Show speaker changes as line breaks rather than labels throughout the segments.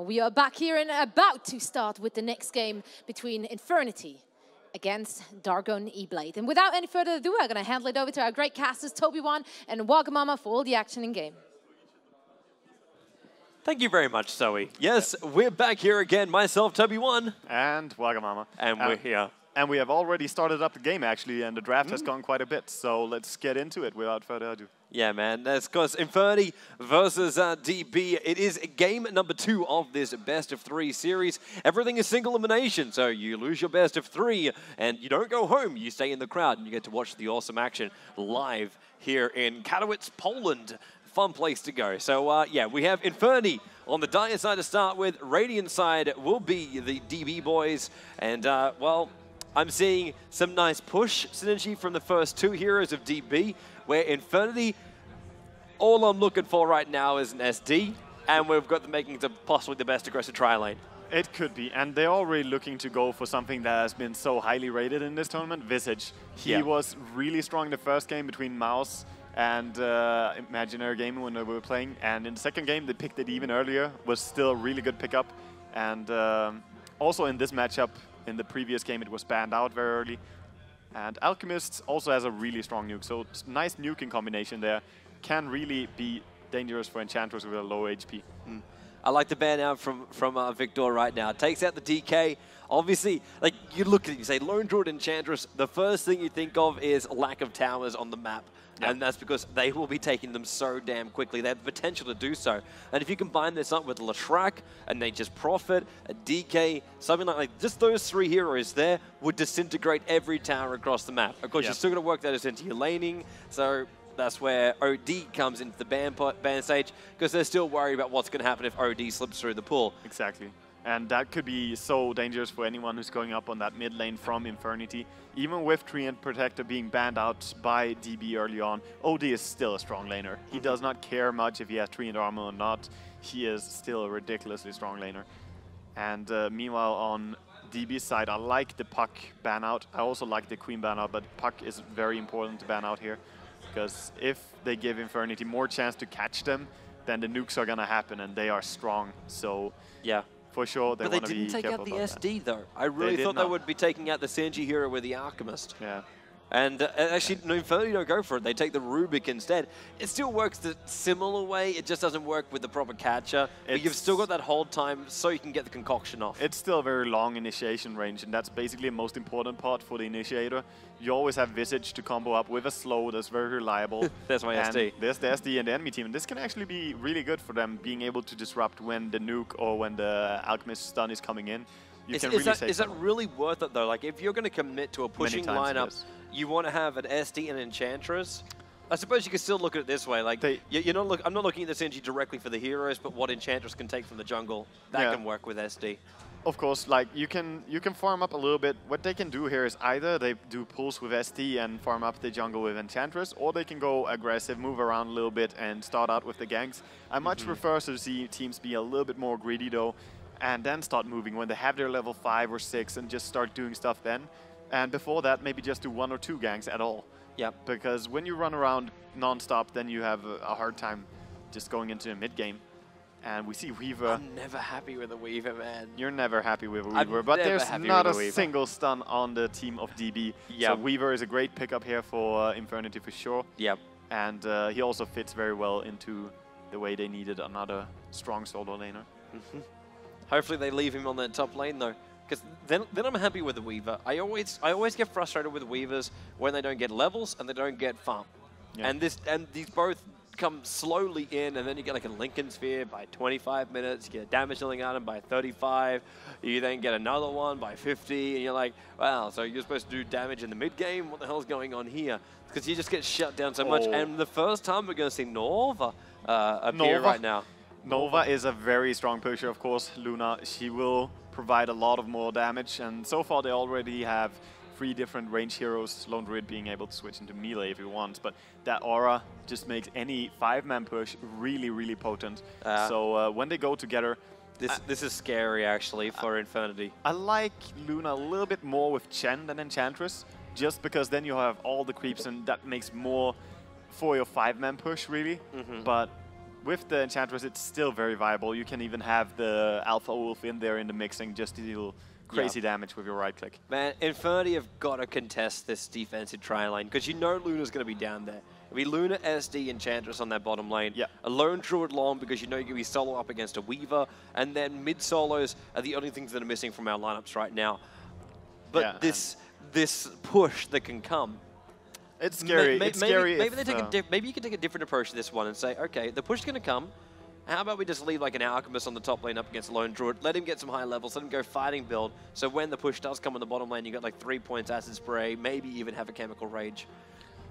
we are back here and about to start with the next game between Infernity against Dargon E-Blade. And without any further ado, I'm going to hand it over to our great casters, Toby1 and Wagamama, for all the action in game.
Thank you very much, Zoe. Yes, we're back here again. Myself, Toby1.
And Wagamama.
And we're here.
And we have already started up the game, actually, and the draft has gone quite a bit. So let's get into it without further ado.
Yeah, man. That's because Infernity versus DB. It is game number 2 of this best-of-3 series. Everything is single elimination, so you lose your best of 3, and you don't go home. You stay in the crowd, and you get to watch the awesome action live here in Katowice, Poland. Fun place to go. So, yeah, we have Infernity on the Dire side to start with. Radiant side will be the DB boys, and, well, I'm seeing some nice push synergy from the first 2 heroes of DB, where Infernity, all I'm looking for right now is an SD, and we've got the makings of possibly the best aggressive tri-lane.
It could be, and they're already looking to go for something that has been so highly rated in this tournament, Visage. He was really strong in the first game between Mouse and Imaginary Gaming when they were playing, and in the second game they picked it even earlier, was still a really good pickup, and also in this matchup, in the previous game, it was banned out very early. And Alchemist also has a really strong nuke, so nice nuking combination there. Can really be dangerous for Enchantress with a low HP.
I like the ban out from Victor right now. Takes out the DK. Obviously, like, you look at it, you say Lone Druid Enchantress, the first thing you think of is lack of towers on the map. Yep. And that's because they will be taking them so damn quickly. They have the potential to do so. And if you combine this up with Leshrac, a Nature's Prophet, a DK, something like just those 3 heroes there would disintegrate every tower across the map. Of course, you're still going to work that into your laning. So that's where OD comes into the ban stage, because they're still worried about what's going to happen if OD slips through the pool.
Exactly. And that could be so dangerous for anyone who's going up on that mid lane from Infernity. Even with Treant Protector being banned out by DB early on, OD is still a strong laner. He does not care much if he has Treant armor or not. He is still a ridiculously strong laner. And meanwhile, on DB's side, I like the Puck ban out. I also like the Queen ban out, but Puck is very important to ban out here. Because if they give Infernity more chance to catch them, then the nukes are going to happen, and they are strong. So,
yeah.
For sure, they want to be careful.
But they didn't take out the SD, though. I really thought they would be taking out the synergy hero with the Alchemist.
Yeah.
And actually, no, Infernity don't go for it. They take the Rubik instead. It still works the similar way. It just doesn't work with the proper catcher. But you've still got that hold time so you can get the concoction off.
It's still a very long initiation range, and that's basically the most important part for the initiator. You always have Visage to combo up with a slow that's very reliable.
There's my SD.
There's the SD and the enemy team. And this can actually be really good for them, being able to disrupt when the nuke or when the Alchemist stun is coming in. Is
that really worth it, though? Like, if you're going to commit to a pushing lineup, you want to have an SD and Enchantress? I suppose you could still look at it this way. Like, I'm not looking at this energy directly for the heroes, but what Enchantress can take from the jungle, that can work with SD.
Of course, like, you can farm up a little bit. What they can do here is either they do pulls with SD and farm up the jungle with Enchantress, or they can go aggressive, move around a little bit, and start out with the ganks. I much prefer to see teams be a little bit more greedy, though, and then start moving when they have their level 5 or 6 and just start doing stuff then. And before that, maybe just do 1 or 2 ganks at all.
Yeah.
Because when you run around non-stop, then you have a hard time just going into a mid-game. And we see Weaver.
I'm never happy with a Weaver, man.
You're never happy with a Weaver, but there's not a single stun on the team of DB. Yep. So Weaver is a great pickup here for Infernity for sure.
Yep.
And he also fits very well into the way they needed another strong solo laner.
Hopefully they leave him on that top lane, though. Because then I'm happy with the Weaver. I always get frustrated with Weavers when they don't get levels and they don't get farm. Yeah. And these both come slowly in, and then you get like a Lincoln Sphere by 25 minutes, you get a damage dealing item by 35, you then get another one by 50, and you're like, wow, so you're supposed to do damage in the mid game? What the hell's going on here? Because you just get shut down so much. And the first time we're going to see Nova appear right now.
Nova is a very strong pusher, of course. Luna, she will provide a lot of more damage, and so far they already have 3 different range heroes, Lone Druid being able to switch into melee if he wants, but that aura just makes any 5-man push really, really potent. So when they go together...
This is scary, actually, for Infernity.
I like Luna a little bit more with Chen than Enchantress, just because then you have all the creeps, and that makes more for your 5-man push, really. But with the Enchantress, it's still very viable. You can even have the Alpha Wolf in there in the mixing just to deal crazy damage with your right click.
Man, Infernity have got to contest this defensive tri lane because you know Luna's going to be down there. It'll be Luna, SD, Enchantress on that bottom lane.
Yeah.
A lone Druid long because you know you're going to be solo up against a Weaver. And then mid solos are the only things that are missing from our lineups right now. But this push that can come.
It's scary. It's scary.
Maybe you can take a different approach to this one and say, okay, the push is going to come. How about we just leave like an Alchemist on the top lane up against a lone Druid, let him get some high levels, let him go fighting build, so when the push does come on the bottom lane, you got like 3 points Acid Spray, maybe even have a Chemical Rage.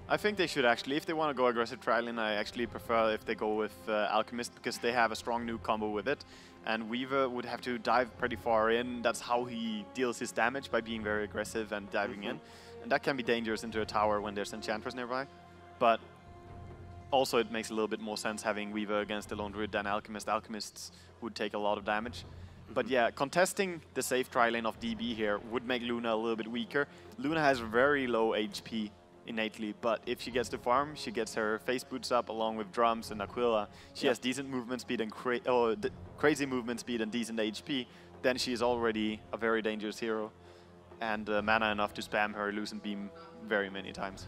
I think they should actually, if they want to go aggressive tri-lane, I actually prefer if they go with Alchemist because they have a strong nuke combo with it. And Weaver would have to dive pretty far in. That's how he deals his damage, by being very aggressive and diving in. And that can be dangerous into a tower when there's Enchantress nearby. But also it makes a little bit more sense having Weaver against the lone Druid than Alchemist. Alchemists would take a lot of damage. But yeah, contesting the safe tri-lane of DB here would make Luna a little bit weaker. Luna has very low HP innately, but if she gets to farm, she gets her face boots up along with drums and Aquila. She has decent movement speed and crazy movement speed and decent HP. Then she is already a very dangerous hero and mana enough to spam her Lucent Beam very many times.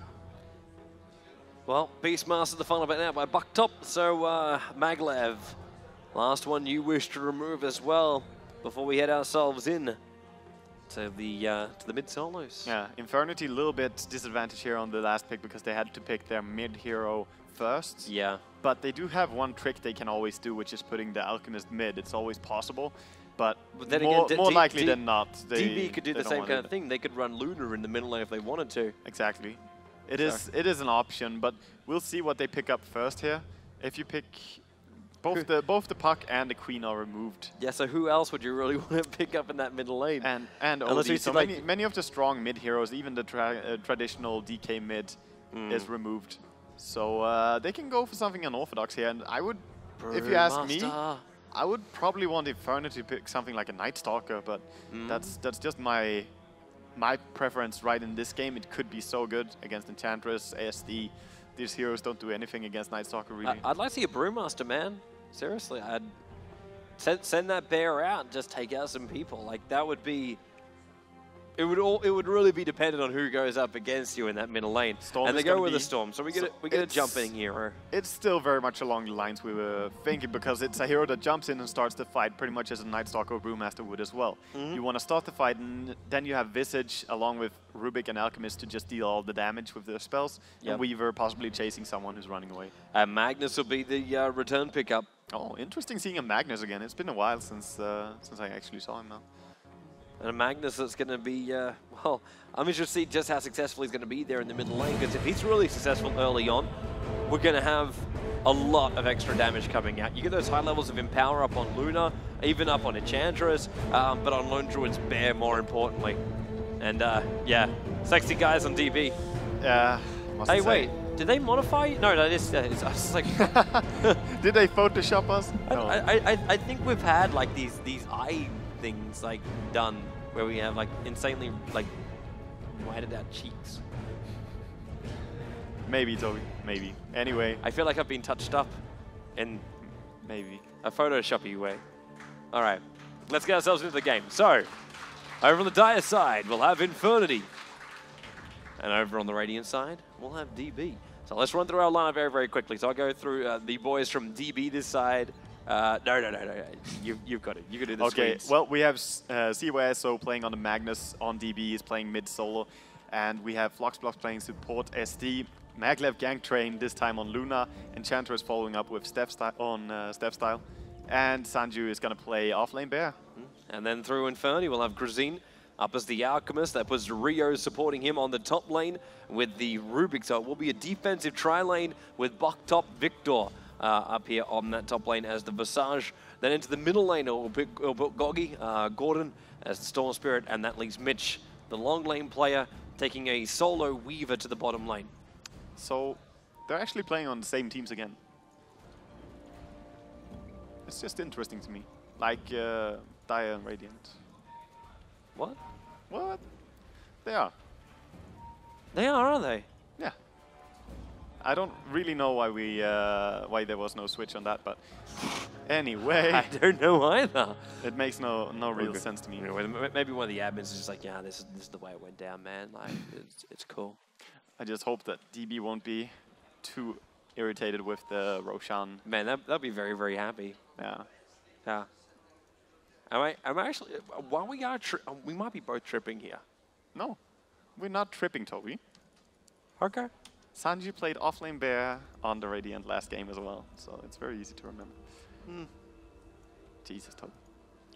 Well, Beastmaster the final bit now by Bucktop, so Maglev, last one you wish to remove as well before we head ourselves in to the mid solos.
Yeah, Infernity a little bit disadvantage here on the last pick because they had to pick their mid hero first.
Yeah.
But they do have one trick they can always do, which is putting the Alchemist mid. It's always possible, but
then
more
again,
likely than not,
DB could do the same kind of thing. They could run Luna in the middle lane if they wanted to.
Exactly. It is an option, but we'll see what they pick up first here. If you pick both the Puck and the Queen are removed.
Yeah, so who else would you really want to pick up in that middle lane?
And OD. So many of the strong mid heroes, even the traditional DK mid, is removed. So they can go for something unorthodox here, and I would, if you ask me, I would probably want Infernity to pick something like a Night Stalker, but that's just my preference right in this game. It could be so good against Enchantress, ASD. These heroes don't do anything against Night Stalker, really.
I'd like to see a Brewmaster, man. Seriously, I'd send that bear out and just take out some people. Like, that would be... It would really be dependent on who goes up against you in that middle lane.
Storm
and they go with a Storm, so we get a jumping hero.
It's still very much along the lines we were thinking, because it's a hero that jumps in and starts the fight pretty much as a Night Stalker or Brewmaster would as well. You want to start the fight, and then you have Visage along with Rubik and Alchemist to just deal all the damage with their spells, and Weaver possibly chasing someone who's running away.
Magnus will be the return pickup.
Oh, interesting seeing a Magnus again. It's been a while since I actually saw him now.
And a Magnus that's going to be, well, I'm interested to see just how successful he's going to be there in the middle lane, because if he's really successful early on, we're going to have a lot of extra damage coming out. You get those high levels of Empower up on Luna, even up on Enchantress, but on Lone Druid's Bear more importantly. And yeah, sexy guys on DB.
Yeah.
Hey, wait, did they modify? No, it's just like...
Did they Photoshop us? No.
I think we've had like these eye things like done where we have like insanely like whited out cheeks.
Maybe, Toby. Maybe. Anyway.
I feel like I've been touched up in
maybe
a Photoshoppy way. All right, let's get ourselves into the game. So, over on the Dire side, we'll have Infernity. And over on the Radiant side, we'll have DB. So let's run through our lineup very, very quickly. So I'll go through the boys from DB this side. No. You've got it. You can do this.
Okay, well, we have CYSO playing on the Magnus on DB. He's playing mid solo. And we have Fluxblox playing support SD. Maglev Gang Train this time on Luna. Enchantress following up with Step Style. And Sanju is going to play offlane Bear.
And then through Infernity, we'll have Grazine up as the Alchemist. That was Rio supporting him on the top lane with the Rubik. So it will be a defensive tri-lane with Bucktop Victor up here on that top lane as the Visage. Then into the middle lane, it will be Goggy, Gordon as the Storm Spirit, and that leaves Mitch, the long lane player, taking a solo Weaver to the bottom lane.
So they're actually playing on the same teams again. It's just interesting to me. Like Dire and Radiant.
What?
What? They are.
They are, aren't they?
Yeah. I don't really know why there was no switch on that, but anyway.
I don't know either.
It makes no real sense to me.
Maybe one of the admins is just like, yeah, this is the way it went down, man. Like, it's cool.
I just hope that DB won't be too irritated with the Roshan.
Man, they'll be very, very happy.
Yeah.
Yeah. I'm actually, while we might be both tripping here.
No, we're not tripping, Toby.
Okay.
Sanji played offlane Bear on the Radiant last game as well, so it's very easy to remember. Jesus, Toby.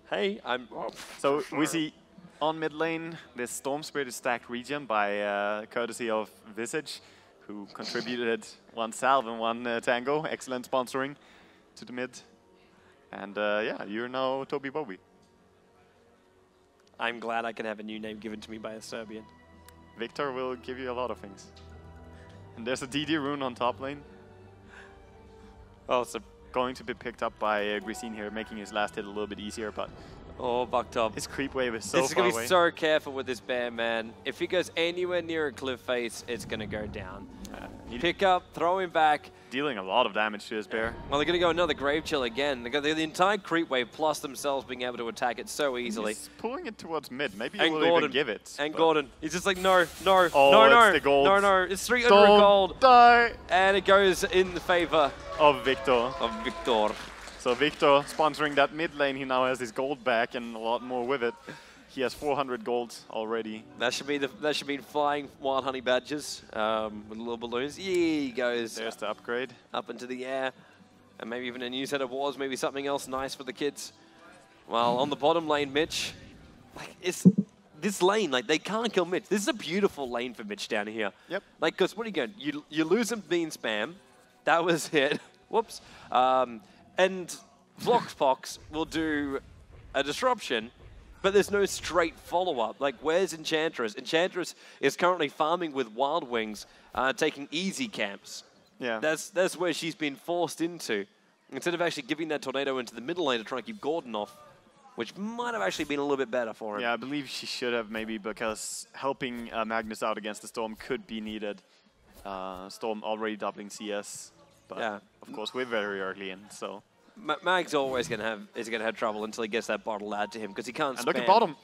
Hey,
So we see on mid lane, this Storm Spirit is stacked regen by courtesy of Visage, who contributed one salve and one tango. Excellent sponsoring to the mid. And yeah, you're now Toby Bobby.
I'm glad I can have a new name given to me by a Serbian.
Victor will give you a lot of things. And there's a DD rune on top lane. Also going to be picked up by Grisine here, making his last hit a little bit easier, but
oh, Bugtop.
His creep wave is so far away.
This is going to be so careful with this bear, man. If he goes anywhere near a cliff face, it's going to go down. Pick up, throw him back.
Dealing a lot of damage to his bear.
Well, they're going to go another Grave Chill again. They got the entire creep wave plus themselves being able to attack it so easily.
He's pulling it towards mid. Maybe he
and
will
Gordon,
even give it.
And Gordon. He's just like, no, no,
oh,
no,
it's the gold.
no. It's 300
Don't
gold.
Die.
And it goes in the favor
of Victor. So Victor sponsoring that mid lane. He now has his gold back and a lot more with it. He has 400 gold already.
That should be flying wild honey badgers with little balloons. Yeah, he goes.
There's the upgrade.
Up into the air. And maybe even a new set of wars, maybe something else nice for the kids. Well, on the bottom lane, Mitch, like this lane, like they can't kill Mitch. This is a beautiful lane for Mitch down here.
Yep.
Like, because what are you going? You lose him bean spam. That was hit. Whoops. And Vloxpox will do a disruption. But there's no straight follow-up. Like, where's Enchantress? Enchantress is currently farming with Wild Wings, taking easy camps.
Yeah.
That's where she's been forced into. Instead of actually giving that tornado into the middle lane to try and keep Gordon off, which might have actually been a little bit better for him.
Yeah, I believe she should have maybe, because helping Magnus out against the Storm could be needed. Storm already doubling CS. But
yeah.
Of course, we're very early in, so...
Mag's always gonna have trouble until he gets that bottle added to him because he can't.
And look at bottom.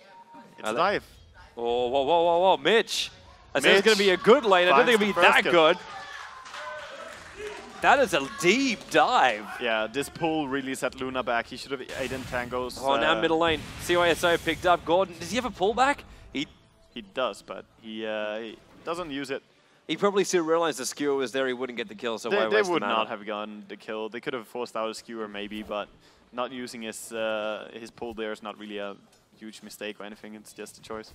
It's a dive.
Oh, whoa, Mitch! I said it's gonna be a good lane. I don't think it'll be that good. That is a deep dive.
Yeah, this pull really set Luna back. He should have ate in tangos.
Oh, now middle lane. CYSO picked up Gordon. Does he have a pullback? He
does, but he doesn't use it.
He probably still realized the skewer was there, he wouldn't get the kill, so why
they
waste
would
the
not have gotten the kill. They could have forced out a skewer maybe, but not using his pull there is not really a huge mistake or anything. It's just a choice.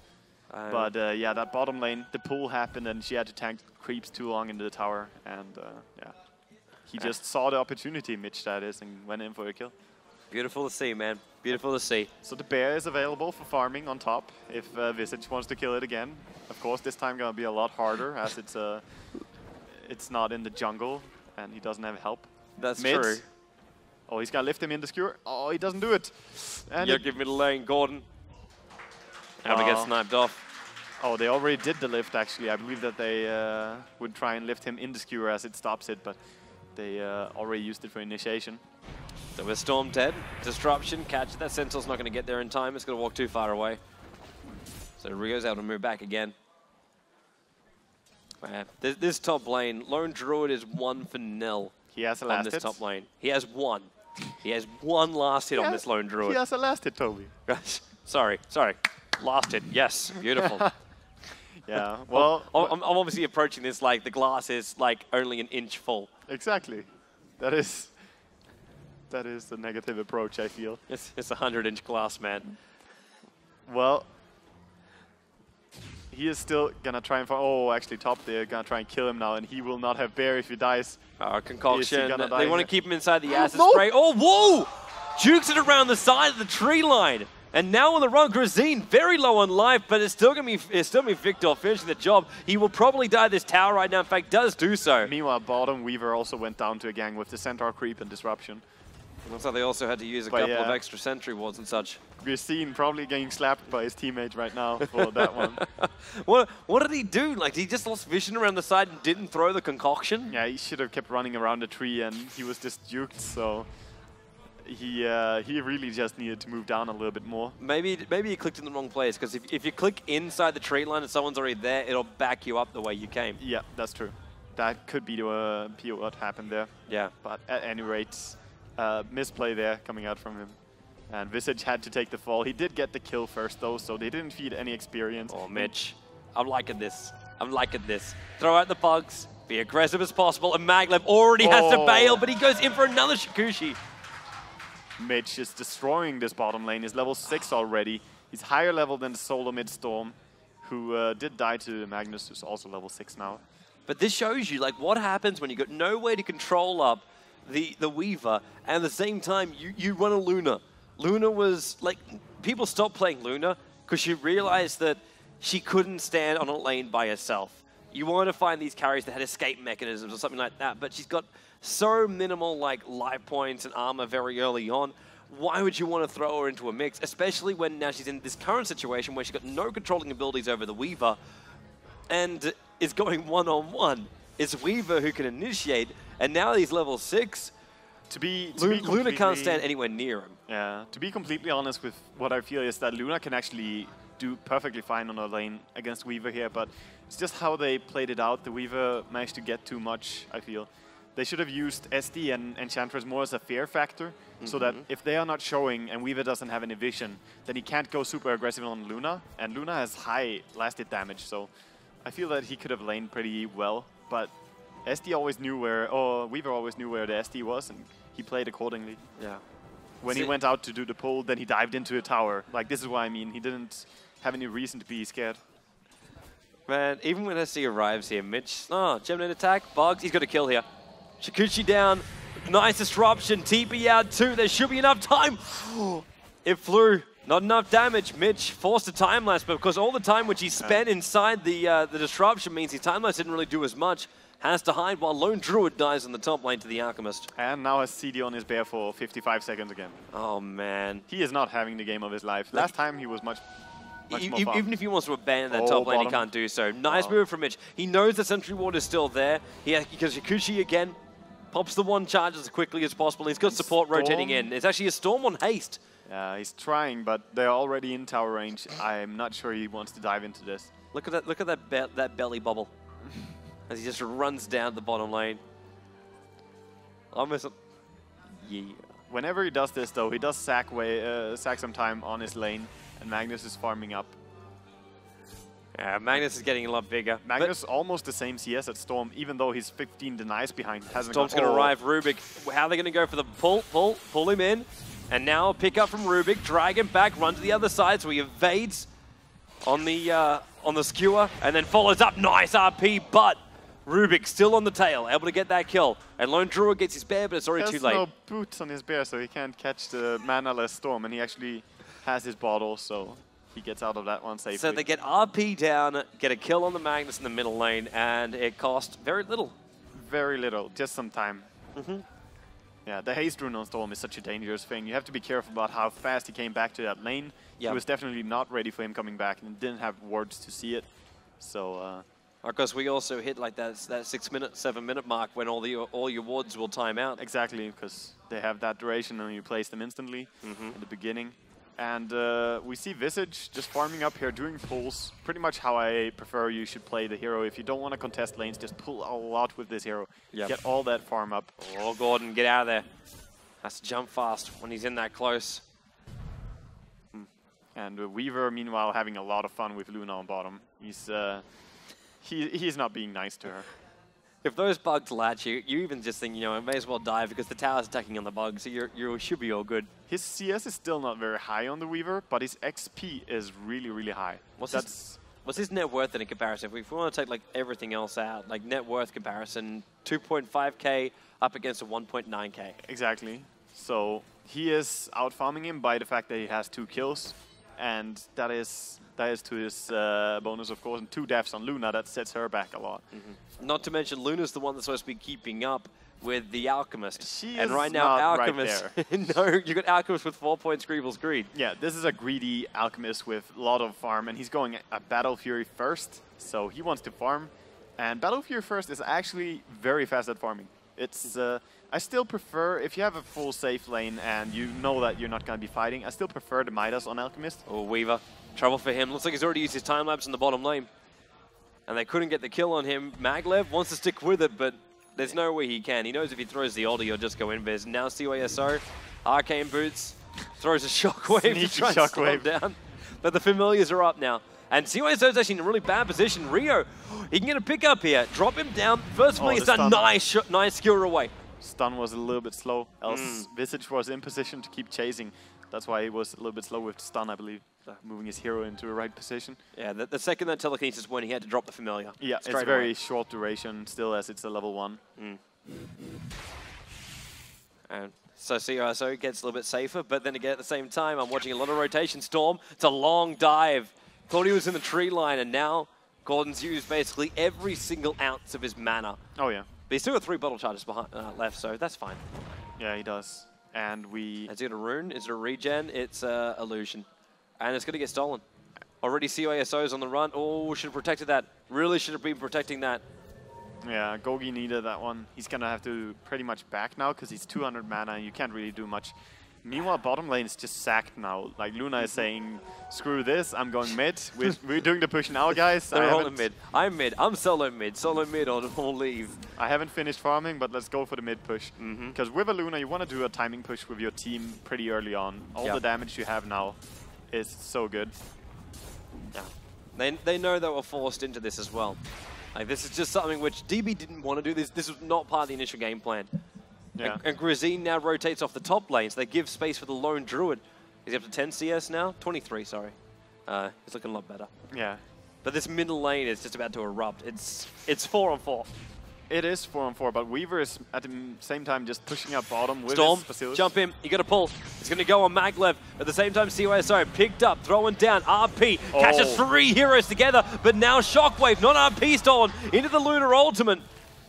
But yeah, that bottom lane, the pull happened and she had to tank creeps too long into the tower. And yeah, he just saw the opportunity, Mitch that is, and went in for a kill.
Beautiful to see, man. Beautiful to see.
So the bear is available for farming on top if Visage wants to kill it again. Of course, this time gonna be a lot harder as it's not in the jungle and he doesn't have help.
That's
Mid.
true.
Oh, he's gotta lift him in the skewer. Oh, he doesn't do it. And
give middle lane, Gordon. How to get sniped off.
Oh, they already did the lift actually. I believe that they would try and lift him in the skewer as it stops it, but they already used it for initiation.
So we're Storm dead. Disruption, catch. That Sentinel's not going to get there in time. It's going to walk too far away. So Rio's able to move back again. This top lane, Lone Druid is 1 for 0.
He has a last
on this
hit.
top lane. He has 1. He has 1 last hit on this Lone Druid.
He has a last hit, Toby.
sorry. Last hit. Yes, beautiful.
Yeah, well...
I'm obviously approaching this like the glass is like only an inch full.
Exactly. That is the negative approach, I feel.
It's a 100-inch glass, man.
Well, he is still gonna try and find. Oh, actually, top there gonna try and kill him now, and he will not have bear if he dies.
Concoction. They want to keep him inside the acid spray. Oh, whoa! Jukes it around the side of the tree line, and now on the run, Grisine very low on life, but it's still gonna be Victor finishing the job. He will probably die this tower right now. In fact, does do so.
Meanwhile, bottom Weaver also went down to a gang with the Centaur creep and disruption.
Looks like they also had to use a couple of extra sentry wards and such.
We're seeing probably getting slapped by his teammates right now for that one.
What did he do? Like, he just lost vision around the side and didn't throw the concoction?
Yeah, he should have kept running around the tree, and he was just juked, so he really just needed to move down a little bit more.
Maybe he clicked in the wrong place, because if you click inside the tree line and someone's already there, it'll back you up the way you came.
Yeah, that's true. That could be what happened there.
Yeah.
But at any rate, misplay there coming out from him. And Visage had to take the fall. He did get the kill first, though, so they didn't feed any experience.
Oh, Mitch. I'm liking this. I'm liking this. Throw out the bugs. Be aggressive as possible. And Maglev already has to bail, but he goes in for another Shukushi.
Mitch is destroying this bottom lane. He's level 6 already. He's higher level than the solo mid-storm, who did die to Magnus, who's also level 6 now.
But this shows you, like, what happens when you got no way to control up the Weaver, and at the same time, you run a Luna. Luna was, like, people stopped playing Luna because she realized that she couldn't stand on a lane by herself. You want to find these carries that had escape mechanisms or something like that, but she's got so minimal, like, life points and armor very early on. Why would you want to throw her into a mix, especially when now she's in this current situation where she's got no controlling abilities over the Weaver and is going one-on-one? It's Weaver who can initiate, and now he's level 6. Luna can't stand anywhere near him.
Yeah, to be completely honest with what I feel is that Luna can actually do perfectly fine on a lane against Weaver here, but it's just how they played it out. The Weaver managed to get too much, I feel. They should have used SD and Enchantress more as a fear factor, so that if they are not showing and Weaver doesn't have any vision, then he can't go super aggressive on Luna, and Luna has high last hit damage, so I feel that he could have laned pretty well, but SD always knew where, or Weaver always knew where the SD was, and he played accordingly.
Yeah.
When he went out to do the pull, then he dived into a tower. Like, this is what I mean. He didn't have any reason to be scared.
Man, even when SD arrives here, Mitch, Gemini attack, bugs, he's got a kill here. Shukushi down, nice disruption, TP out too, there should be enough time. It flew, not enough damage. Mitch forced a time lapse, but because all the time which he spent inside the disruption means his time lapse didn't really do as much. Has to hide while Lone Druid dies on the top lane to the Alchemist.
And now has CD on his bear for 55 seconds again.
Oh, man.
He is not having the game of his life. Last time he was much more fun.
Even if he wants to abandon that top lane, he can't do so. Nice move from Mitch. He knows the Sentry Ward is still there. Because Shukushi, again, pops the one charge as quickly as possible. He's got support rotating in. It's actually a Storm on haste.
Yeah, he's trying, but they're already in tower range. I'm not sure he wants to dive into this.
Look at that belly bubble. As he just runs down the bottom lane. Almost. Yeah.
Whenever he does this, though, he does sack some time on his lane, and Magnus is farming up.
Yeah, Magnus is getting a lot bigger.
Magnus almost the same CS as Storm, even though he's 15 denies behind.
Storm's going to arrive. Rubik, how are they going to go for the pull him in? And now a pick up from Rubik, drag him back, run to the other side, so he evades on the skewer, and then follows up. Nice RP, but Rubik still on the tail, able to get that kill. And Lone Druid gets his bear, but it's already too late.
He has no boots on his bear, so he can't catch the mana-less Storm, and he actually has his bottle, so he gets out of that one safely.
So they get RP down, get a kill on the Magnus in the middle lane, and it cost very little.
Very little, just some time. Yeah, the haste rune on Storm is such a dangerous thing. You have to be careful about how fast he came back to that lane. It was definitely not ready for him coming back and didn't have wards to see it. So,
because we also hit like that 7 minute mark when all your wards will time out.
Exactly, because they have that duration and you place them instantly at the beginning. And we see Visage just farming up here, doing pulls. Pretty much how I prefer you should play the hero. If you don't want to contest lanes, just pull a lot with this hero. Get all that farm up.
Oh, Gordon, get out of there. Has to jump fast when he's in that close.
And Weaver, meanwhile, having a lot of fun with Luna on bottom. He's not being nice to her.
If those bugs latch you, you even just think, I may as well dive because the tower's attacking on the bugs, so you should be all good.
His CS is still not very high on the Weaver, but his XP is really, really high.
What's his net worth in a comparison? If we want to take like everything else out, like net worth comparison, 2.5k up against a 1.9k.
Exactly. So he is out farming him by the fact that he has 2 kills. and that is to his bonus, of course, and 2 deaths on Luna, that sets her back a lot.
Not to mention, Luna's the one that's supposed to be keeping up with the Alchemist.
She
and
is
right now,
not
Alchemist,
right
no, you got Alchemist with 4 points, Greevil's Greed.
Yeah, this is a greedy Alchemist with a lot of farm, and he's going a Battle Fury first, so he wants to farm. And Battle Fury first is actually very fast at farming. It's I still prefer, if you have a full safe lane and you know that you're not going to be fighting, I still prefer the Midas on Alchemist.
Oh, Weaver. Trouble for him. Looks like he's already used his time lapse in the bottom lane. And they couldn't get the kill on him. Maglev wants to stick with it, but there's no way he can. He knows if he throws the ulti, he'll just go invis. Now CYSO, Arcane Boots, throws a shockwave to try and slow him down. But the Familiars are up now. And CYSO's actually in a really bad position. Rio, he can get a pickup here. Drop him down. First Familiar's done nice skewer away.
Stun was a little bit slow, else Visage was in position to keep chasing. That's why he was a little bit slow with stun, I believe, moving his hero into the right position.
Yeah, the second that telekinesis went, he had to drop the Familiar.
Yeah, it's very short duration still, as it's a level 1.
And so CYSO gets a little bit safer, but then again at the same time, I'm watching a lot of rotation. Storm, it's a long dive. Thought he was in the tree line, and now Gordon's used basically every single ounce of his mana.
Oh, yeah.
But he's still got 3 bottle charges behind, left, so that's fine.
Yeah, he does. And we...
Is it a rune? Is it a regen? It's illusion. And it's going to get stolen. Already CYSO's on the run. Oh, should have protected that. Really should have been protecting that.
Yeah, Gogi needed that one. He's going to have to pretty much back now because he's 200 mana and you can't really do much. Meanwhile, bottom lane is just sacked now. Like, Luna is saying, screw this, I'm going mid. We're doing the push now, guys.
They're all in mid. I'm mid. I'm solo mid. Solo mid or leave.
I haven't finished farming, but let's go for the mid push. Because with a Luna, you want to do a timing push with your team pretty early on. All the damage you have now is so good.
Yeah. They know they were forced into this as well. Like, this is just something which DB didn't want to do. This was not part of the initial game plan.
Yeah.
And Grazine now rotates off the top lane, so they give space for the lone Druid. Is he up to 10 CS now? 23, sorry. He's looking a lot better.
Yeah.
But this middle lane is just about to erupt. It's 4-on-4.
It is 4-on-4, but Weaver is at the same time just pushing up bottom with
Storm,
his Basilisk.
jump in, you gotta pull. It's gonna go on Maglev. At the same time, CYSO picked up, throwing down, RP, catches 3 heroes together, but now Shockwave, not RP stolen, into the Lunar Ultimate.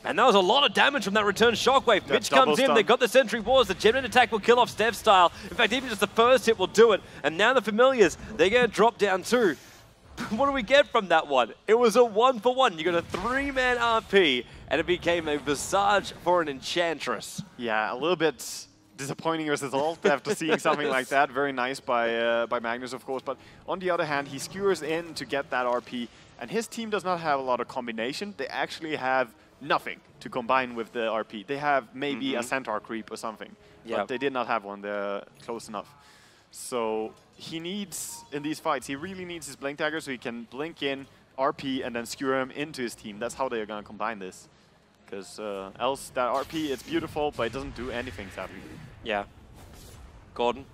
And that was a lot of damage from that return Shockwave. Mitch comes in, they got the Sentry Wars, the Geminate attack will kill off Steph style. In fact, even just the first hit will do it. And now the Familiars, they're gonna drop down too. What do we get from that one? It was a 1-for-1. You got a 3-man RP, and it became a Visage for an Enchantress.
Yeah, a little bit disappointing result after seeing something like that. Very nice by Magnus, of course. But on the other hand, he skewers in to get that RP, and his team does not have a lot of combination. They actually have nothing to combine with the RP. They have maybe a Centaur creep or something, but they did not have one. They're close enough. So he needs, in these fights, he really needs his Blink Dagger so he can blink in, RP, and then skewer him into his team. That's how they are going to combine this. Because else, that RP, it's beautiful, but it doesn't do anything, sadly.
Yeah. Gordon,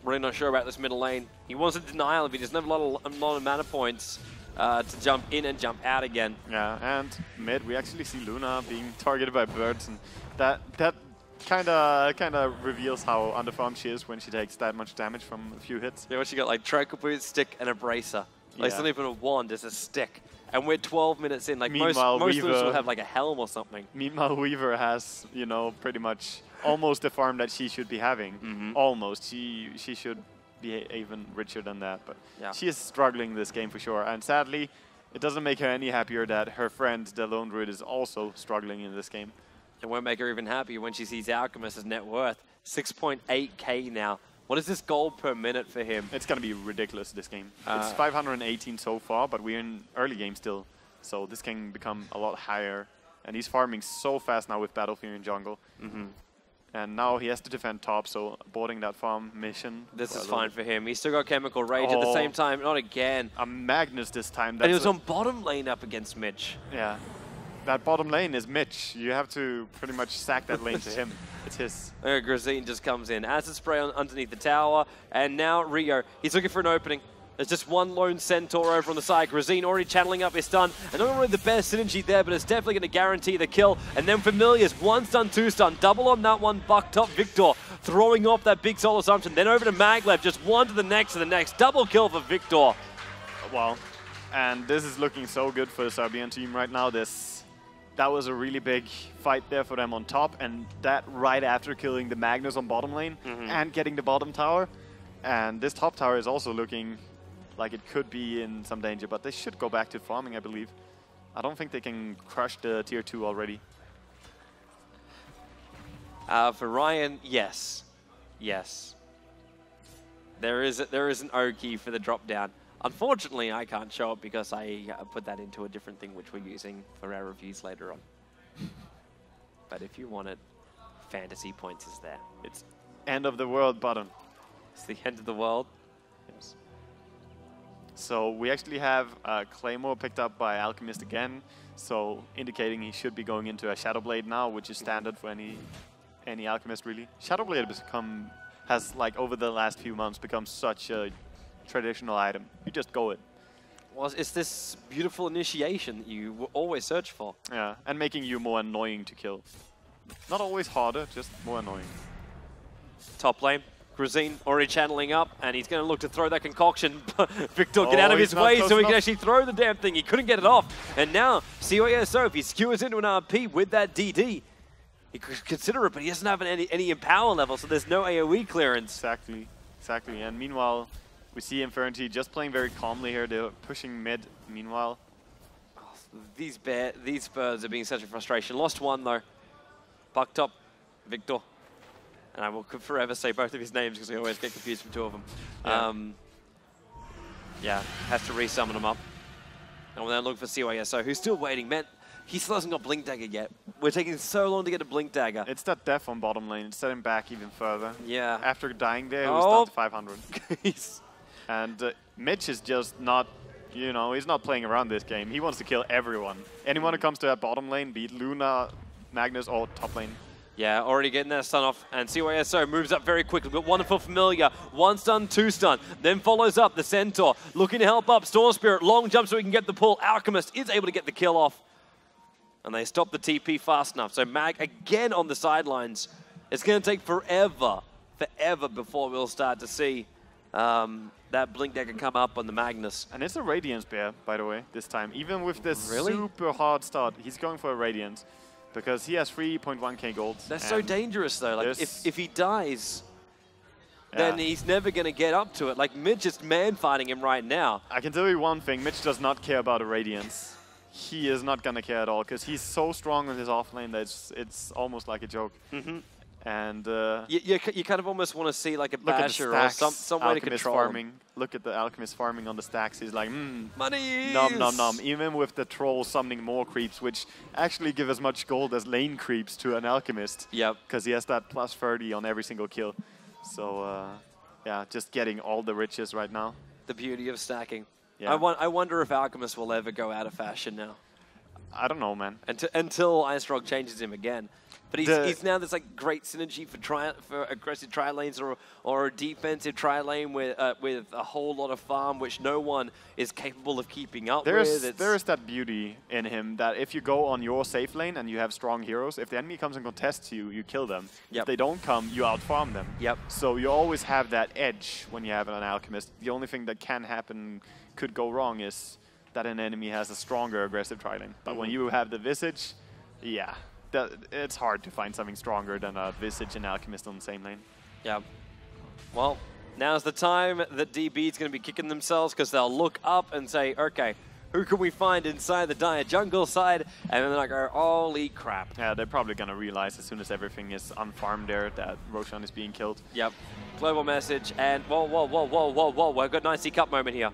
really not sure about this middle lane. He wants a denial if he doesn't have a lot of mana points to jump in and jump out again.
Yeah, and mid, we actually see Luna being targeted by birds, and that kind of reveals how underfarmed she is when she takes that much damage from a few hits.
Yeah, what she got, like Tranquil Boot, stick, and a Bracer. Like, it's not even a wand, it's a stick. And we're 12 minutes in. Like, most Losers will have like a helm or something.
Meanwhile, Weaver has, you know, pretty much almost the farm that she should be having. Almost. She should be even richer than that. But she is struggling this game for sure. And sadly, it doesn't make her any happier that her friend, the Lone Druid, is also struggling in this game.
It won't make her even happier when she sees Alchemist's net worth. 6.8k now. What is this gold per minute for him?
It's going to be ridiculous, this game. It's 518 so far, but we're in early game still. So this can become a lot higher. And he's farming so fast now with Battlefield in jungle. And now he has to defend top, so aborting that farm mission.
This is fine for him. He's still got Chemical Rage at the same time. Not again.
A Magnus this time.
And he was on bottom lane up against Mitch.
Yeah. That bottom lane is Mitch. You have to pretty much sack that lane to him. It's his.
Grazine just comes in. Acid spray underneath the tower. And now Rio, he's looking for an opening. There's just one lone Centaur over on the side. Grazine already channeling up his stun. And not really the best synergy there, but it's definitely going to guarantee the kill. And then Familiar's 1 stun, 2 stun. Double on that one, bucked up Victor. Throwing off that big soul assumption. Then over to Maglev, just one to the next to the next. Double kill for Victor.
Wow. And this is looking so good for the Serbian team right now. That was a really big fight there for them on top. And that right after killing the Magnus on bottom lane and getting the bottom tower. And this top tower is also looking like it could be in some danger, but they should go back to farming, I believe. I don't think they can crush the tier 2 already.
For Ryan, yes. Yes. There is an O key for the drop down. Unfortunately, I can't show it because I put that into a different thing which we're using for our reviews later on. But if you want it, fantasy points is there.
It's end of the world button.
It's the end of the world. Yes.
So we actually have Claymore picked up by Alchemist again, so indicating he should be going into a Shadowblade now, which is standard for any Alchemist really. Shadowblade has like over the last few months become such a traditional item. You just go it.
Well, it's this beautiful initiation that you will always search for.
Yeah, and making you more annoying to kill. Not always harder, just more annoying.
Top lane. Grazine already channeling up, and he's going to look to throw that concoction. Victor, get out of his way so he can actually throw the damn thing. He couldn't get it off. And now, CYSO, if he skewers into an RP with that DD, he could consider it, but he doesn't have any empower level, so there's no AoE clearance.
Exactly. And meanwhile, we see Infernity just playing very calmly here. They're pushing mid, meanwhile.
Oh, these Spurs are being such a frustration. Lost one, though. Bucked up Victor. And I will forever say both of his names because I always get confused from two of them.
Yeah,
has to resummon him up. And we'll then look for CYSO, who's still waiting. Man, he still hasn't got Blink Dagger yet. We're taking so long to get a Blink Dagger.
It's that death on bottom lane. It's setting back even further.
Yeah.
After dying there, he was down to 500. And Mitch is just not, you know, he's not playing around this game. He wants to kill everyone. Anyone who comes to that bottom lane, be it Luna, Magnus, or top lane.
Yeah, already getting that stun off, and CYSO moves up very quickly. Got wonderful Familiar, 1 stun, 2 stun, then follows up the Centaur, looking to help up Storm Spirit, long jump so he can get the pull. Alchemist is able to get the kill off, and they stop the TP fast enough. So Mag again on the sidelines. It's going to take forever before we'll start to see that Blink Dagger come up on the Magnus.
And it's a Radiance bear, by the way, this time. Even with this super hard start, he's going for a Radiance. Because he has 3.1k gold.
That's so dangerous, though. Like, if he dies, then he's never going to get up to it. Like, Mitch is man-fighting him right now.
I can tell you one thing. Mitch does not care about a Radiance. He is not going to care at all, because he's so strong with his offlane that it's almost like a joke. And
you kind of almost want to see like a Basher or some way to control
farming. Look at the Alchemist farming on the stacks. He's like,
money.
Nom nom nom. Even with the troll summoning more creeps, which actually give as much gold as lane creeps to an Alchemist.
Yep.
Because he has that plus 30 on every single kill. So yeah, just getting all the riches right now.
The beauty of stacking.
Yeah.
I wonder if Alchemist will ever go out of fashion now.
I don't know, man.
Until IceRock changes him again. But he's now this like great synergy for aggressive tri lanes or a defensive tri lane with a whole lot of farm, which no one is capable of keeping up with.
There is that beauty in him that if you go on your safe lane and you have strong heroes, if the enemy comes and contests you, you kill them.
Yep.
If they don't come, you outfarm them.
Yep.
So you always have that edge when you have an Alchemist. The only thing that can happen, could go wrong, is that an enemy has a stronger aggressive tri lane. But when you have the Visage, yeah. It's hard to find something stronger than a Visage and Alchemist on the same lane.
Yeah. Well, now's the time that DB is going to be kicking themselves, because they'll look up and say, okay, who can we find inside the Dire jungle side? And then they're like, holy crap.
Yeah, they're probably going to realize as soon as everything is unfarmed there that Roshan is being killed.
Yep. Global message, and whoa, we've got an IC Cup moment here.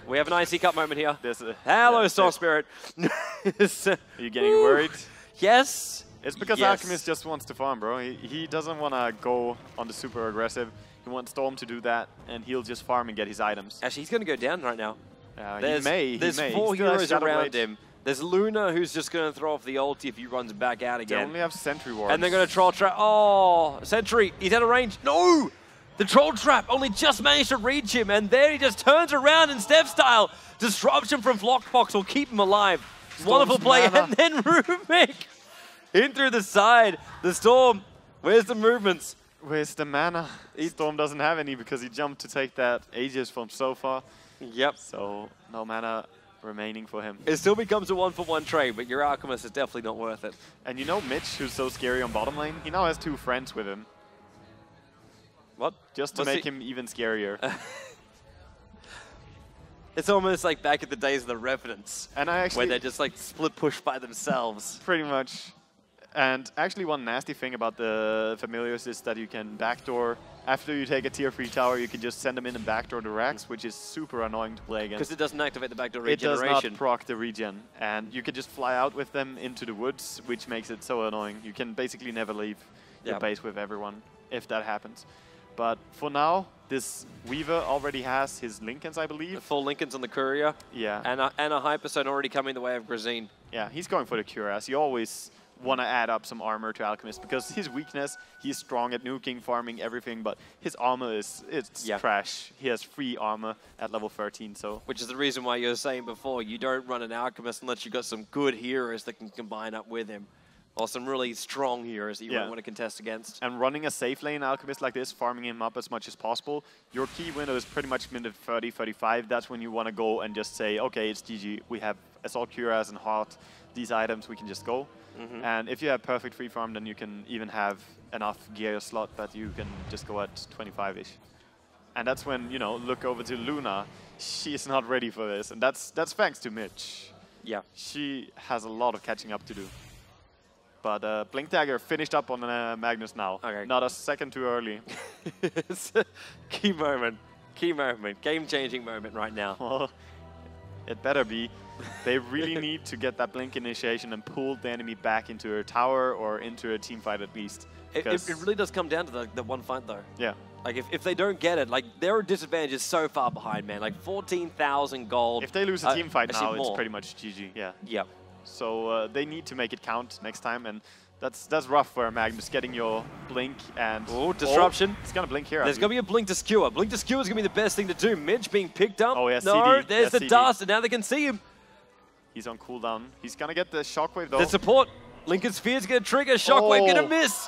We have an IC Cup moment here. Hello, Storm Spirit.
Are you getting worried?
Yes.
It's because Alchemist just wants to farm, bro. He doesn't want to go on the super aggressive. He wants Storm to do that, and he'll just farm and get his items.
Actually, he's going to go down right now.
He may.
There's 4 heroes around him. There's Luna, who's just going to throw off the ulti if he runs back out again.
They only have Sentry wards.
And they're going to troll trap. Oh, Sentry. He's out of range. No! The Troll Trap only just managed to reach him, and there he just turns around in step style. Disruption from Flockbox will keep him alive. Wonderful play, and then Rumik in through the side. The Storm, where's the movements?
Where's the mana? Storm doesn't have any because he jumped to take that Aegis from so far.
Yep.
So no mana remaining for him.
It still becomes a 1-for-1 trade, but your Alchemist is definitely not worth it.
And you know Mitch, who's so scary on bottom lane, he now has 2 friends with him.
What?
Just to make him even scarier.
It's almost like back in the days of the Revenants,
And I actually...
where they're just like split push by themselves.
Pretty much. And actually one nasty thing about the Familiars is that you can backdoor, after you take a tier 3 tower, you can just send them in and backdoor the Rax, which is super annoying to play against.
Because it doesn't activate the backdoor
It does
regeneration.
not proc the regen. And you can just fly out with them into the woods, which makes it so annoying. You can basically never leave your base with everyone, if that happens. But for now, this Weaver already has his Lincolns, I believe.
Full Lincolns on the Courier.
Yeah.
And a Hyperzone already coming the way of Grazine.
Yeah, he's going for the Cuirass. You always want to add up some armor to Alchemist because his weakness, he's strong at nuking, farming, everything, but his armor is trash. He has free armor at level 13, so...
Which is the reason why you were saying before, you don't run an Alchemist unless you've got some good heroes that can combine up with him. Or some really strong heroes that you want to contest against.
And running a safe lane Alchemist like this, farming him up as much as possible, your key window is pretty much minute 30, 35. That's when you want to go and just say, okay, it's GG. We have Assault Cuirass and Heart, these items, we can just go. And if you have perfect free farm, then you can even have enough gear slot that you can just go at 25-ish. And that's when, you know, look over to Luna. She's not ready for this. And that's thanks to Mitch.
Yeah.
She has a lot of catching up to do. But Blink Dagger finished up on Magnus now.
Okay.
Not a second too early.
It's a key moment, game-changing moment right now.
Well, it better be. They really need to get that Blink initiation and pull the enemy back into a tower or into a team fight at least.
It really does come down to the one fight though.
Yeah.
Like if they don't get it, like their disadvantage is so far behind, man. Like 14,000 gold.
If they lose a team fight now, it's
more.
pretty much GG. Yeah.
Yep.
So they need to make it count next time, and that's rough for Magnus getting your blink and...
Oh, disruption.
Oh, it's gonna blink here.
There's gonna be a blink to skewer. Blink to skewer is gonna be the best thing to do. Midge being picked up.
Oh, yeah,
no,
CD.
there's
Yeah,
the
CD.
dust, and now they can see him.
He's on cooldown. He's gonna get the shockwave though.
The support. Lincoln Sphere's gonna trigger. Shockwave gonna miss.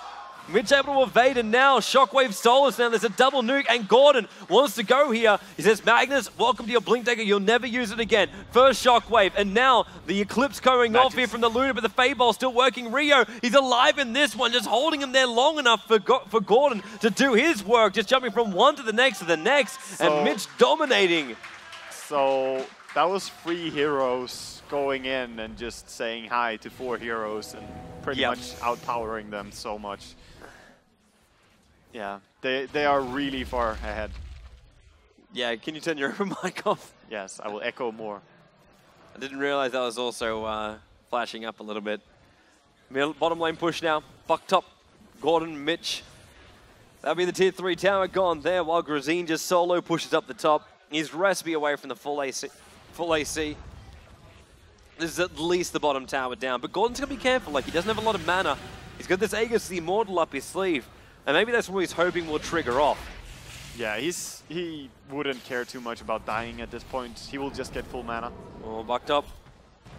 Midge able to evade, and now Shockwave Solace. Now there's a double nuke, and Gordon wants to go here. He says, Magnus, welcome to your Blink Dagger. You'll never use it again. First Shockwave, and now the Eclipse going off here from the Luna, but the Fade still working. Rio, he's alive in this one, just holding him there long enough for Gordon to do his work, just jumping from one to the next, and Midge dominating.
So that was 3 heroes going in and just saying hi to 4 heroes and pretty much outpowering them so much. Yeah, they are really far ahead.
Yeah, can you turn your mic off?
Yes, I will echo more.
I didn't realize that was also flashing up a little bit. Bottom lane push now. Buck top, Gordon, Mitch. That'll be the tier 3 tower gone there while Grazine just solo pushes up the top. He's Recipe away from the full AC. This is at least the bottom tower down, but Gordon's gonna be careful. Like, he doesn't have a lot of mana. He's got this Aegis the Immortal up his sleeve, and maybe that's what he's hoping will trigger off.
Yeah, he wouldn't care too much about dying at this point. He will just get full mana.
Oh, bucked up.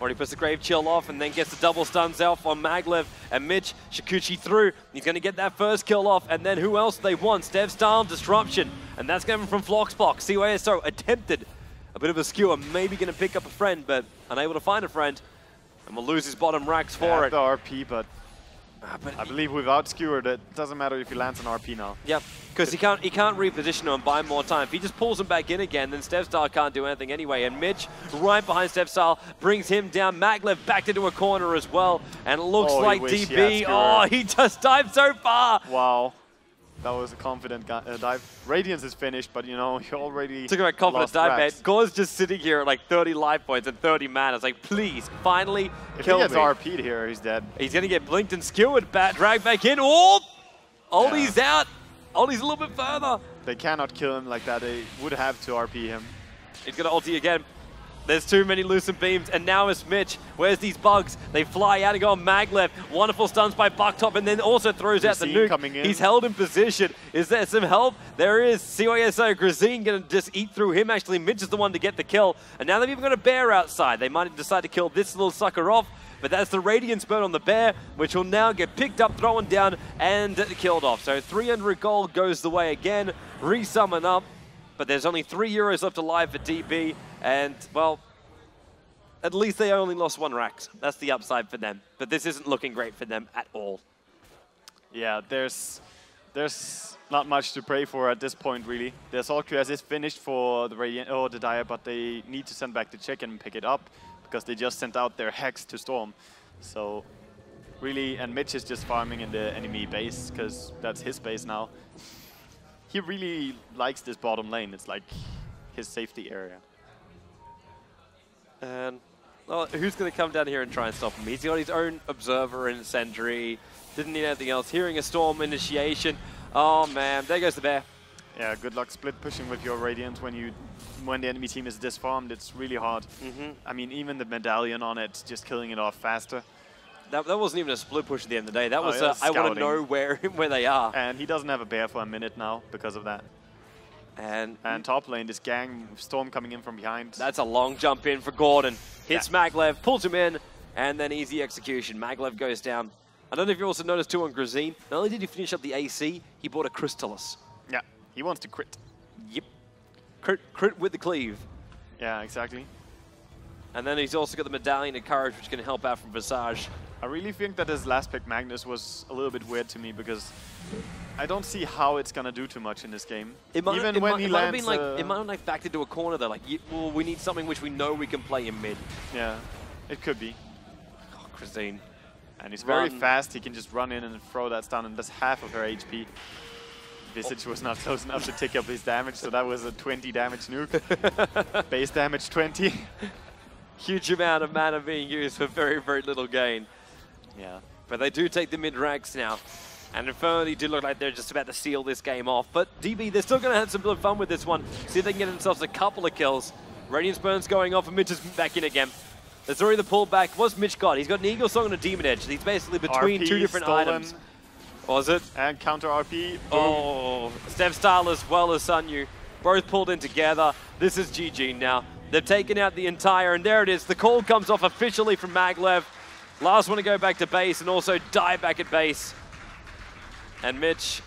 Already puts the Grave Chill off and then gets the double stuns off on Maglev and Mitch. Shukuchi through. He's going to get that first kill off, and then who else do they want? Stev Style, Disruption, and that's coming from Floxbox. CYSO attempted a bit of a skewer, maybe going to pick up a friend, but unable to find a friend, and will lose his bottom racks for it.
The RP, but I believe without skewered, it doesn't matter if he lands an RP now.
Yeah, because he can't reposition him and buy more time. If he just pulls him back in again, then Stev Style can't do anything anyway. And Mitch, right behind Stev Style, brings him down. Maglev backed into a corner as well. And it looks like DB, he just dived so far.
Wow. That was a confident dive. Radiance is finished, but you know, he already
Took about confident dive,
racks.
mate. Gore's just sitting here at like 30 life points and 30 mana. It's like, please, finally kill me.
If he gets RP'd here, he's dead.
He's going to get blinked and skewered, dragged back in. Oh! Oldie's out. Oldie's a little bit further.
They cannot kill him like that. They would have to RP him.
He's going to ulti again. There's too many lucent beams, and now it's Mitch. Where's these bugs? They fly out and go on Maglev. Wonderful stuns by Bucktop, and then also throws out the nuke.
Coming in.
He's held in position. Is there some help? There is. CYSO Grazine going to just eat through him. Actually, Mitch is the one to get the kill. And now they've even got a bear outside. They might decide to kill this little sucker off. But that's the Radiance burn on the bear, which will now get picked up, thrown down, and killed off. So 300 gold goes the way again. Resummon up. But there's only €3 left alive for DB. And, well, at least they only lost 1 Rax. That's the upside for them. But this isn't looking great for them at all.
Yeah, there's not much to pray for at this point, really. The Assault QS is finished for the Radiant or the Dire, but they need to send back the chicken and pick it up because they just sent out their Hex to Storm. So, really, and Mitch is just farming in the enemy base because that's his base now. He really likes this bottom lane. It's like his safety area.
And well, who's going to come down here and try and stop him? He's got his own Observer and Sentry. Didn't need anything else. Hearing a Storm initiation. Oh man, there goes the bear.
Yeah, good luck split pushing with your Radiant when the enemy team is disfarmed. It's really hard. I mean, even the Medallion on it, just killing it off faster.
That wasn't even a split push at the end of the day. That was
yeah,
I want to know where they are.
And he doesn't have a bear for a minute now because of that. And top lane, this gang, Storm coming in from behind.
That's a long jump in for Gordon. Hits Maglev, pulls him in, and then easy execution. Maglev goes down. I don't know if you also noticed too on Grazine. Not only did he finish up the AC, he bought a Crystallis.
Yeah, he wants to crit.
Yep. Crit with the cleave.
Yeah, exactly.
And then he's also got the Medallion of Courage, which can help out from Visage.
I really think that his last pick, Magnus, was a little bit weird to me because I don't see how it's going to do too much in this game.
It might have been backed into a corner though. Like, well, we need something which we know we can play in mid.
Yeah, it could be.
Oh, Grazine.
And he's very fast. He can just run in and throw that stun, and that's half of her HP. Visage was not close enough to take up his damage, so that was a 20 damage nuke. Base damage 20.
Huge amount of mana being used for very, very little gain.
Yeah.
But they do take the mid-ranks now. And Infernity do look like they're just about to seal this game off. But DB, they're still going to have some fun with this one. See if they can get themselves a couple of kills. Radiance Burn's going off, and Mitch is back in again. There's already the pullback. What's Mitch got? He's got an Eagle Song and a Demon Edge. He's basically between
RP
2 different
stolen.
items. Was it?
And counter RP. Boom.
Oh, Steph Style as well as Sunyu. Both pulled in together. This is GG now. They've taken out the entire, and there it is. The call comes off officially from Maglev. Last one to go back to base and also die back at base. And Mitch,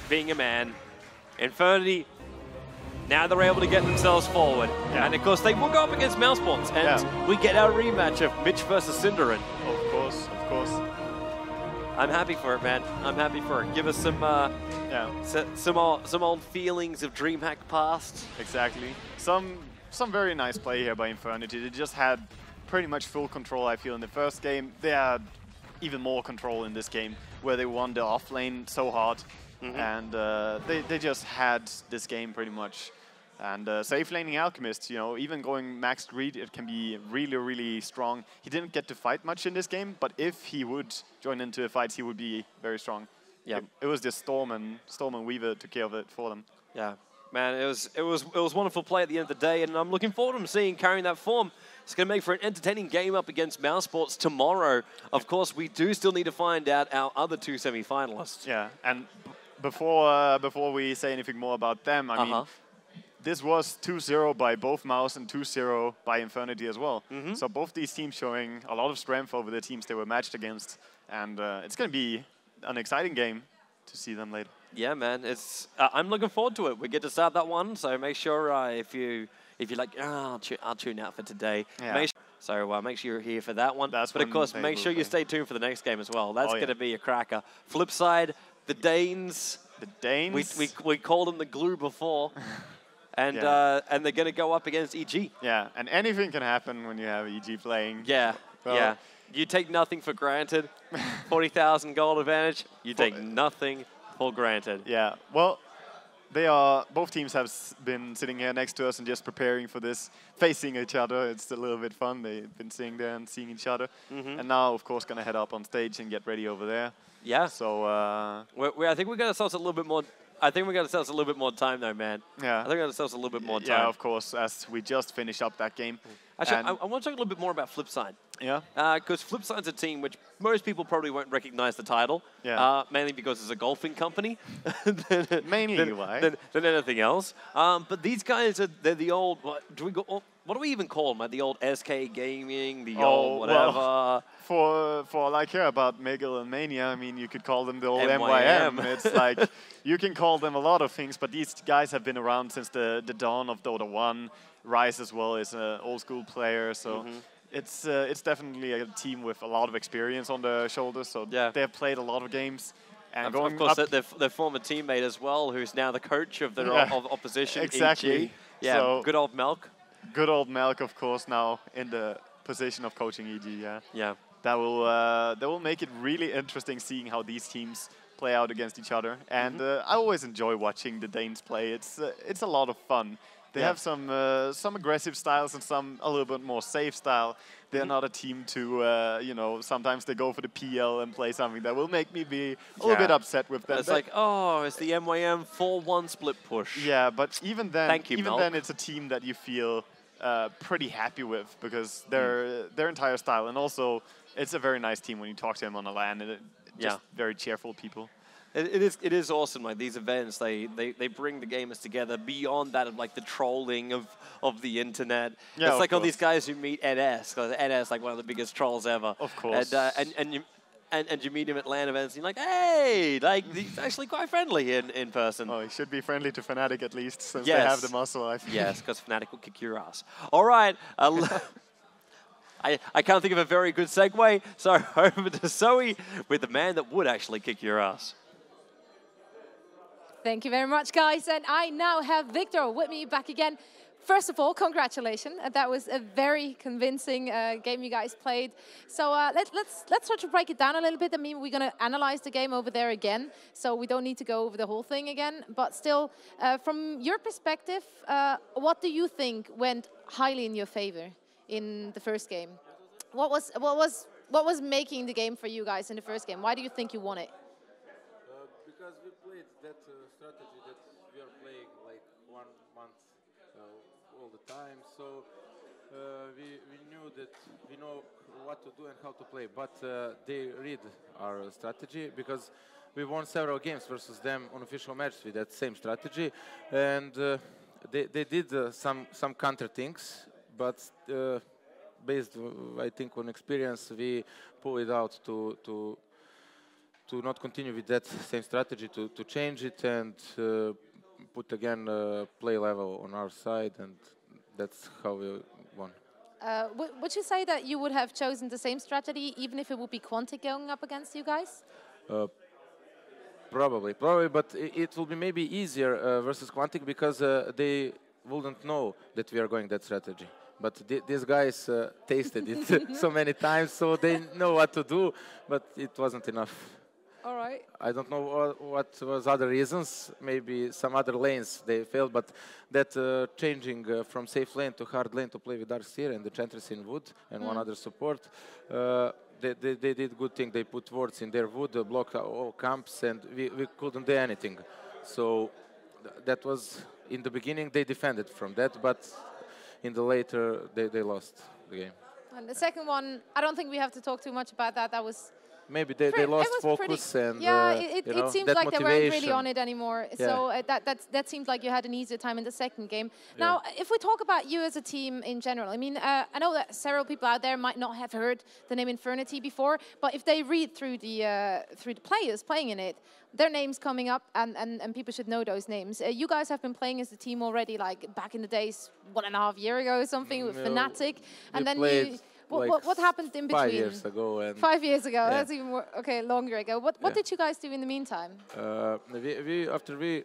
being a man, Infernity, now they're able to get themselves forward.
Yeah.
And of course, they will go up against Mousespawns. And we get our rematch of Mitch versus Synderen.
Of course, of course.
I'm happy for it, man. I'm happy for it. Give us some some old feelings of DreamHack past.
Exactly. Some very nice play here by Infernity. They just had pretty much full control, I feel, in the first game. They had even more control in this game, where they won the off lane so hard. And they just had this game pretty much. And safe laning Alchemist, you know, even going max greed, it can be really, really strong. He didn't get to fight much in this game, but if he would join into the fights, he would be very strong. Yeah, it was just Storm and Weaver took care of it for them.
Yeah, man, it was wonderful play at the end of the day, and I'm looking forward to him carrying that form. It's going to make for an entertaining game up against Mousesports tomorrow. Of course, we do still need to find out our other 2 semi-finalists.
Yeah, and before we say anything more about them, I mean, this was 2-0 by both Mouse and 2-0 by Infernity as well. So both these teams showing a lot of strength over the teams they were matched against. And it's going to be an exciting game to see them later.
Yeah, man. I'm looking forward to it. We get to start that one, so make sure if you're like, oh, I'll tune out for today. Yeah. Make sure you're here for that one. But of course, make sure you stay tuned for the next game as well. That's going to be a cracker. Flip side, the Danes.
The Danes?
We called them the glue before. And they're going to go up against EG.
Yeah, and anything can happen when you have EG playing.
Yeah, well, you take nothing for granted. 40,000 gold advantage, you take nothing for granted.
Yeah, well, both teams have been sitting here next to us and just preparing for this, facing each other. It's a little bit fun. They've been sitting there and seeing each other. And now, of course, going to head up on stage and get ready over there.
Yeah.
So
I think we got ourselves a little bit more I think we got ourselves a little bit more time, though, man.
Yeah.
I think we got ourselves a little bit more time.
Yeah, of course, as we just finished up that game.
Actually, I want to talk a little bit more about Flipside.
Yeah.
Because Flipside's a team which most people probably won't recognize the title.
Yeah.
Mainly because it's a golfing company.
Mainly why?
Than anything else. But these guys they're the old. What do we even call them? Like the old SK Gaming, the old whatever.
Well, for all I care about Megalomania, I mean, you could call them the old
MYM.
MYM. It's like, you can call them a lot of things, but these guys have been around since the dawn of Dota 1. Rise as well is an old school player, so it's definitely a team with a lot of experience on their shoulders. So they have played a lot of games. And
of course, their former teammate as well, who's now the coach of their opposition.
Exactly.
EG. Yeah, so good old Melk.
Good old Melk, of course, now in the position of coaching EG. Yeah.
Yeah.
That will make it really interesting seeing how these teams play out against each other. And I always enjoy watching the Danes play. It's a lot of fun. They have some aggressive styles and some a little bit more safe style. They're not a team to, you know, sometimes they go for the PL and play something that will make me be a little bit upset with them.
It's like, oh, it's the MYM 4-1 split push.
Yeah, but even then,
Melk.
it's a team that you feel pretty happy with because their entire style, and also it's a very nice team when you talk to them on the LAN. Just very cheerful people.
It is awesome. Like these events, they bring the gamers together beyond that of like the trolling of the internet.
Yeah,
it's like all these guys who meet NS. Because NS like one of the biggest trolls ever.
Of course.
And you meet him at LAN events. And you're like, hey, like he's actually quite friendly in person.
Oh, he should be friendly to Fnatic at least, since they have the muscle. I think.
Yes, because Fnatic will kick your ass. All right. I can't think of a very good segue. So over to Zoe with the man that would actually kick your ass.
Thank you very much, guys. And I now have Victor with me back again. First of all, congratulations. That was a very convincing game you guys played. So let's try to break it down a little bit. I mean, we're going to analyze the game over there again, so we don't need to go over the whole thing again. But still, from your perspective, what do you think went highly in your favor in the first game? What was making the game for you guys in the first game? Why do you think you won it?
Because we played that strategy that we are playing like 1 month all the time, so we knew that we know what to do and how to play, but they read our strategy because we won several games versus them on official matches with that same strategy, and they did some counter things, but based, I think, on experience, we pull it out to not continue with that same strategy, to change it and put again play level on our side, and that's how we won.
Would you say that you would have chosen the same strategy even if it would be Quantic going up against you guys?
Probably, but it will be maybe easier versus Quantic because they wouldn't know that we are going that strategy. But these guys tasted it so many times, so they know what to do, but it wasn't enough.
All right.
I don't know what was other reasons. Maybe some other lanes they failed, but that changing from safe lane to hard lane to play with Darkseer and the Enchantress in wood and one other support, they did good thing. They put wards in their wood, blocked all camps, and we couldn't do anything. So that was, in the beginning, they defended from that, but in the later, they lost the game.
And the second one, I don't think we have to talk too much about that. That was...
Maybe they lost focus and
it seems like they weren't really on it anymore.
Yeah.
So that seemed like you had an easier time in the second game. Now, if we talk about you as a team in general, I mean, I know that several people out there might not have heard the name Infernity before, but if they read through the players playing in it, their names coming up, and people should know those names. You guys have been playing as a team already, like back in the days, 1.5 years ago or something, with Fnatic, and then you. What happened in between?
5 years ago. And
5 years ago. Yeah. That's even more, longer ago. What did you guys do in the meantime?
After we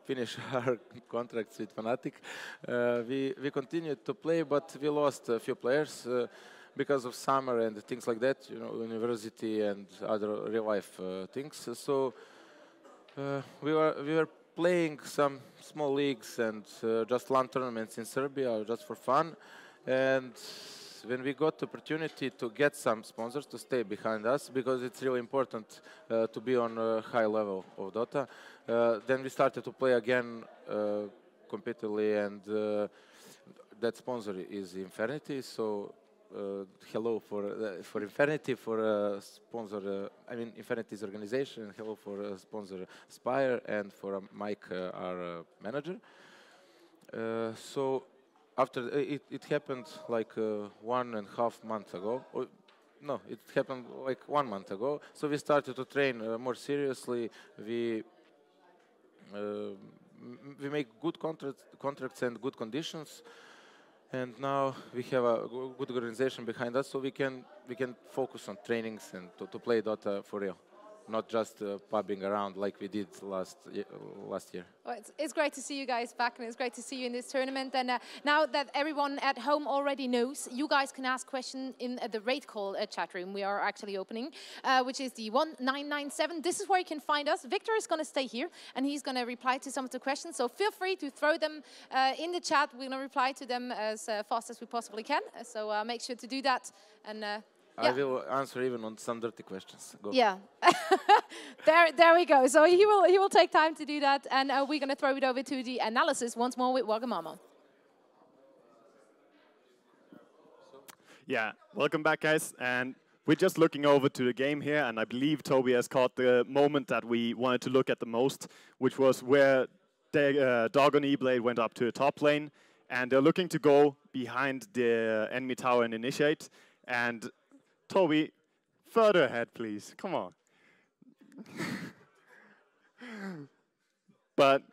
finished our contracts with Fnatic, we continued to play, but we lost a few players because of summer and things like that, you know, university and other real life things. So we were playing some small leagues and just LAN tournaments in Serbia just for fun. And when we got the opportunity to get some sponsors to stay behind us, because it's really important to be on a high level of Dota, then we started to play again competitively, and that sponsor is Infinity. So hello for Infinity, for sponsor. I mean Infinity's organization. And hello for sponsor Spire, and for Mike, our manager. So after it happened like 1.5 months ago. No, it happened like 1 month ago. So we started to train more seriously. We make good contracts and good conditions, and now we have a good organization behind us, so we can focus on trainings and to play Dota for real, not just pubbing around like we did last year.
Well, it's great to see you guys back, and it's great to see you in this tournament. And now that everyone at home already knows, you guys can ask questions in the Raid Call chat room we are actually opening, which is the 1997. This is where you can find us. Victor is going to stay here, and he's going to reply to some of the questions. So feel free to throw them in the chat. We're going to reply to them as fast as we possibly can. So make sure to do that. And
I will answer even on some dirty questions. Go.
Yeah, there we go. So he will take time to do that, and we're going to throw it over to the analysis once more with Wagamama.
Yeah, welcome back, guys. And we're just looking over to the game here, and I believe Toby has caught the moment that we wanted to look at the most, which was where Dargon E-Blade went up to the top lane, and they're looking to go behind the enemy tower and initiate. And Toby, further ahead, please. Come on. But,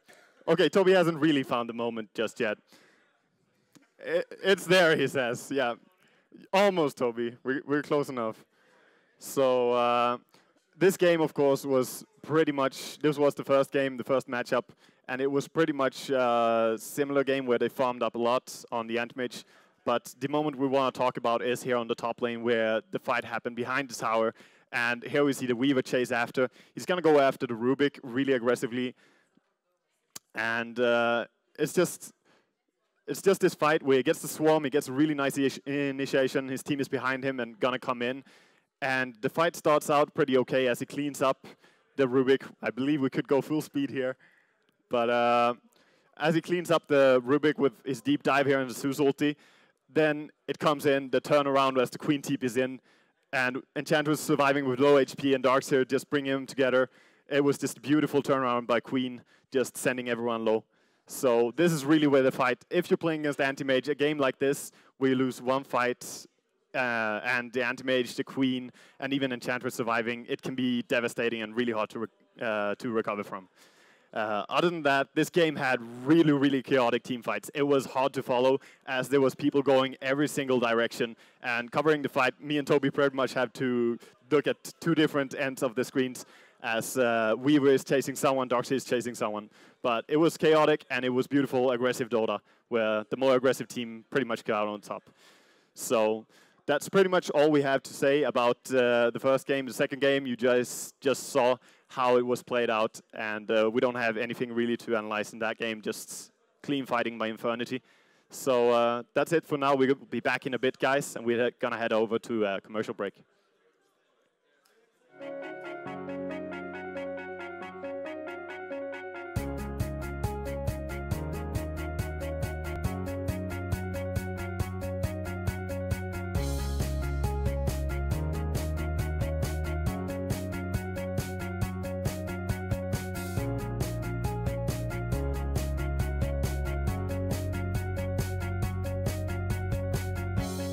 okay, Toby hasn't really found the moment just yet. It's there, he says. Yeah, almost, Toby. We're close enough. So this game, of course, was pretty much, this was the first game, the first matchup, and it was pretty much a similar game where they farmed up a lot on the Anti-Mage. But the moment we want to talk about is here on the top lane, where the fight happened behind the tower. And here we see the Weaver chase after. He's going to go after the Rubik really aggressively. And it's just this fight where he gets the swarm, he gets a really nice initiation. His team is behind him and going to come in. And the fight starts out pretty okay as he cleans up the Rubik. I believe we could go full speed here. But as he cleans up the Rubik with his deep dive here in the Zeus ulti, then it comes in, the turnaround as the Queen TP is in, and Enchantress surviving with low HP, and Darkseer just bring him together. It was just a beautiful turnaround by Queen, just sending everyone low. So this is really where the fight, if you're playing against the Anti-Mage, a game like this, where you lose one fight, and the Anti-Mage, the Queen, and even Enchantress surviving, it can be devastating and really hard to recover from. Other than that, this game had really, really chaotic team fights. It was hard to follow as there was people going every single direction and covering the fight. Me and Toby pretty much had to look at two different ends of the screens as Weaver is chasing someone, Darkseer is chasing someone. But it was chaotic and it was beautiful, aggressive Dota, where the more aggressive team pretty much got out on top. So that's pretty much all we have to say about the first game. The second game, you just saw how it was played out, and we don't have anything really to analyze in that game, just clean fighting by Infernity. So that's it for now. We'll be back in a bit, guys, and we're going to head over to a commercial break.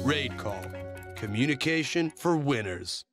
Raid Call. Communication for winners.